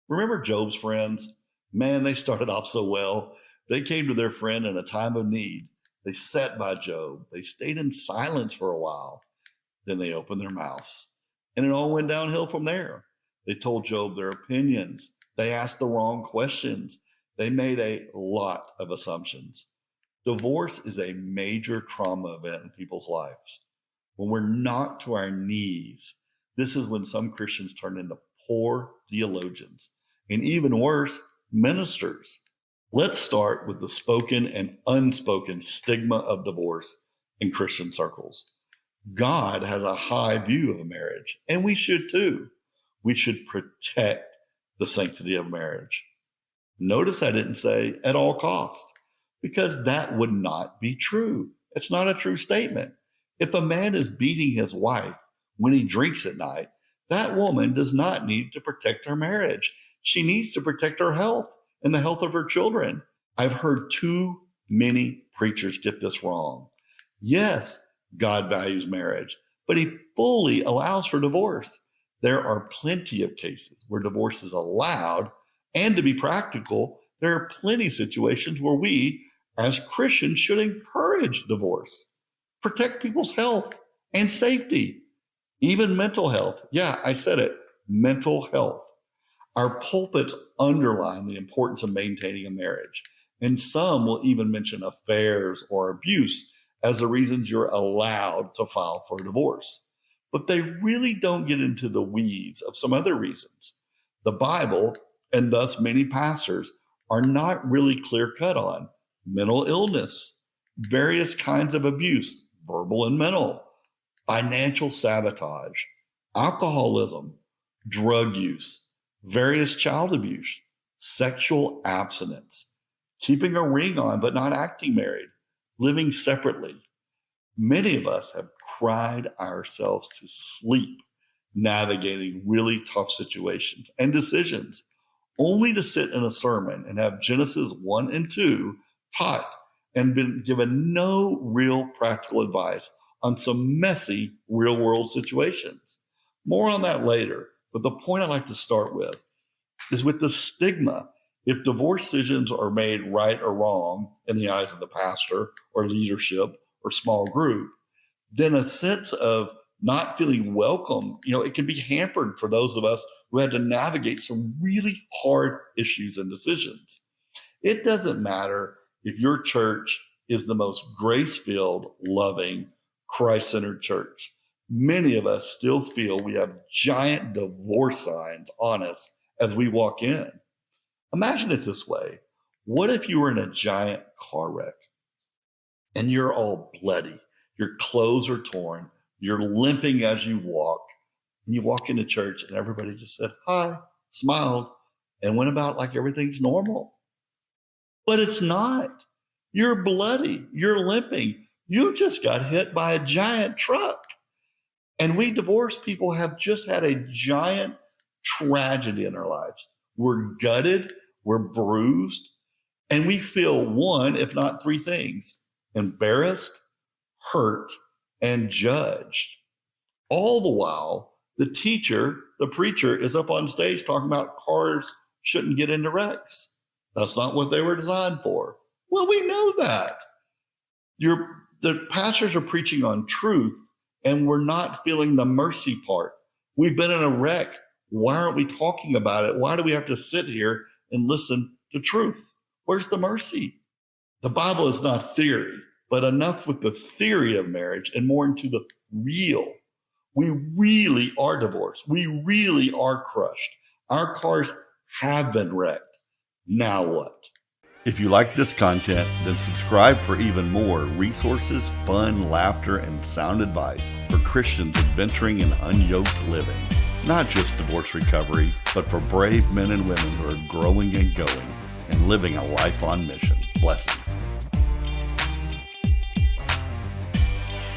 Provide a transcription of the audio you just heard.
Remember Job's friends? Man, they started off so well. They came to their friend in a time of need. They sat by Job. They stayed in silence for a while. Then they opened their mouths. And it all went downhill from there. They told Job their opinions. They asked the wrong questions. They made a lot of assumptions. Divorce is a major trauma event in people's lives. When we're knocked to our knees, this is when some Christians turn into poor theologians, and even worse, ministers. Let's start with the spoken and unspoken stigma of divorce in Christian circles. God has a high view of marriage, and we should too. We should protect the sanctity of marriage. Notice I didn't say at all costs, because that would not be true. It's not a true statement. If a man is beating his wife when he drinks at night, that woman does not need to protect her marriage. She needs to protect her health and the health of her children. I've heard too many preachers get this wrong. Yes, God values marriage, but he fully allows for divorce. There are plenty of cases where divorce is allowed, and to be practical, there are plenty of situations where we, as Christians, should encourage divorce. Protect people's health and safety, even mental health. Yeah, I said it, mental health. Our pulpits underline the importance of maintaining a marriage, and some will even mention affairs or abuse as the reasons you're allowed to file for a divorce. But they really don't get into the weeds of some other reasons. The Bible, and thus many pastors, are not really clear-cut on mental illness, various kinds of abuse, verbal and mental, financial sabotage, alcoholism, drug use, various child abuse, sexual abstinence, keeping a ring on but not acting married, living separately. Many of us have cried ourselves to sleep navigating really tough situations and decisions, only to sit in a sermon and have Genesis 1 and 2 taught and been given no real practical advice on some messy real-world situations. More on that later, but the point I'd like to start with is with the stigma. If divorce decisions are made right or wrong in the eyes of the pastor or leadership or small group, then a sense of not feeling welcome, it can be hampered for those of us who had to navigate some really hard issues and decisions. It doesn't matter if your church is the most grace-filled, loving, Christ-centered church. Many of us still feel we have giant divorce signs on us as we walk in. Imagine it this way. What if you were in a giant car wreck and you're all bloody, your clothes are torn, you're limping as you walk, and you walk into church and everybody just said, hi, smiled, and went about like everything's normal? But it's not. You're bloody, you're limping. You just got hit by a giant truck. And we divorced people have just had a giant tragedy in our lives. We're gutted, we're bruised, and we feel one, if not three things: embarrassed, hurt, and judged. All the while, the preacher is up on stage talking about cars shouldn't get into wrecks. That's not what they were designed for. Well, we know that. The pastors are preaching on truth, and we're not feeling the mercy part. We've been in a wreck. Why aren't we talking about it? Why do we have to sit here and listen to truth? Where's the mercy? The Bible is not theory, but enough with the theory of marriage and more into the real. We really are divorced. We really are crushed. Our cars have been wrecked. Now what? If you like this content, then subscribe for even more resources, fun, laughter, and sound advice for Christians adventuring in unyoked living. Not just divorce recovery, but for brave men and women who are growing and going and living a life on mission. Blessings.